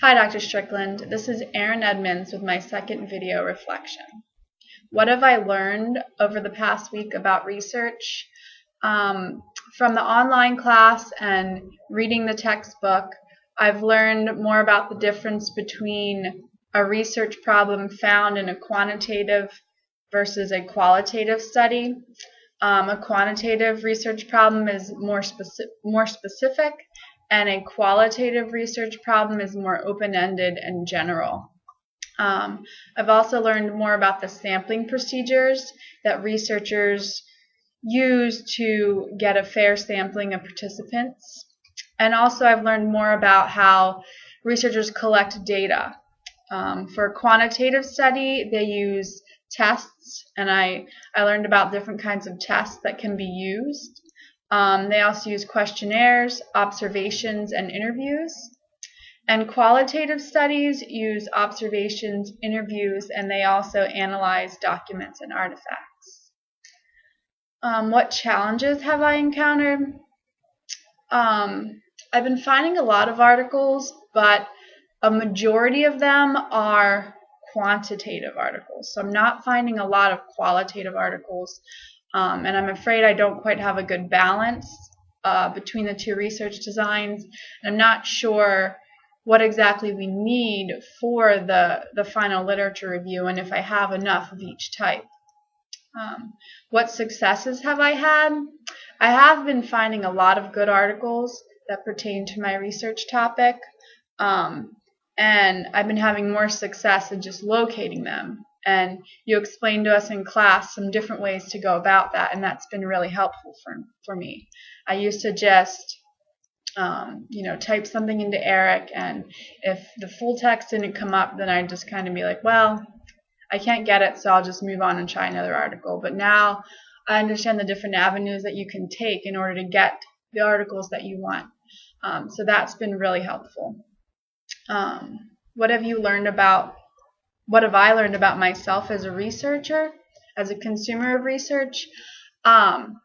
Hi, Dr. Strickland. This is Erin Edmonds with my second video reflection. What have I learned over the past week about research? From the online class and reading the textbook, I've learned more about the difference between a research problem found in a quantitative versus a qualitative study. A quantitative research problem is more specific, and a qualitative research problem is more open-ended and general. I've also learned more about the sampling procedures that researchers use to get a fair sampling of participants. And also I've learned more about how researchers collect data. For a quantitative study, they use tests, and I learned about different kinds of tests that can be used. They also use questionnaires, observations, and interviews. And qualitative studies use observations, interviews, and they also analyze documents and artifacts. What challenges have I encountered? I've been finding a lot of articles, but a majority of them are quantitative articles. So I'm not finding a lot of qualitative articles. And I'm afraid I don't quite have a good balance between the two research designs. And I'm not sure what exactly we need for the final literature review and if I have enough of each type. What successes have I had? I have been finding a lot of good articles that pertain to my research topic, and I've been having more success in just locating them. And you explained to us in class some different ways to go about that, and that's been really helpful for me. I used to just type something into Eric, and if the full text didn't come up, then I'd just kind of be like, well, I can't get it, so I'll just move on and try another article. But now I understand the different avenues that you can take in order to get the articles that you want. So that's been really helpful. What have I learned about myself as a researcher, as a consumer of research? When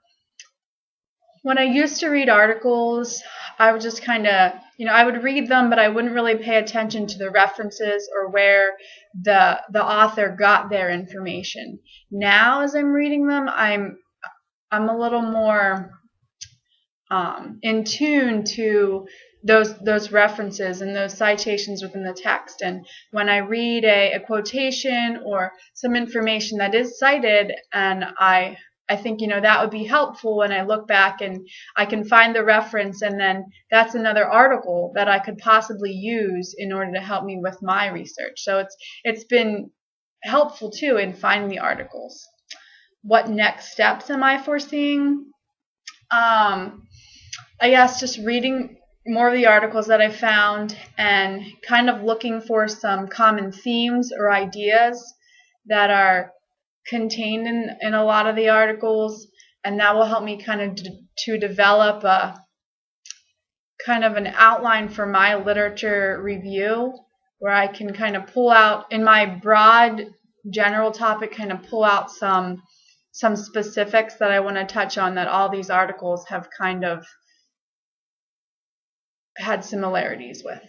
I used to read articles, I would just kind of, I would read them, but I wouldn't really pay attention to the references or where the author got their information. Now, as I'm reading them, I'm a little more in tune to those references and those citations within the text. And when I read a quotation or some information that is cited, and I think that would be helpful when I look back and I can find the reference, and then that's another article that I could possibly use in order to help me with my research. So it's been helpful too in finding the articles. What next steps am I foreseeing? I guess just reading more of the articles that I found and kind of looking for some common themes or ideas that are contained in a lot of the articles, and that will help me kind of to develop a kind of an outline for my literature review, where I can kind of pull out in my broad general topic, kind of pull out some specifics that I want to touch on that all these articles have kind of had similarities with.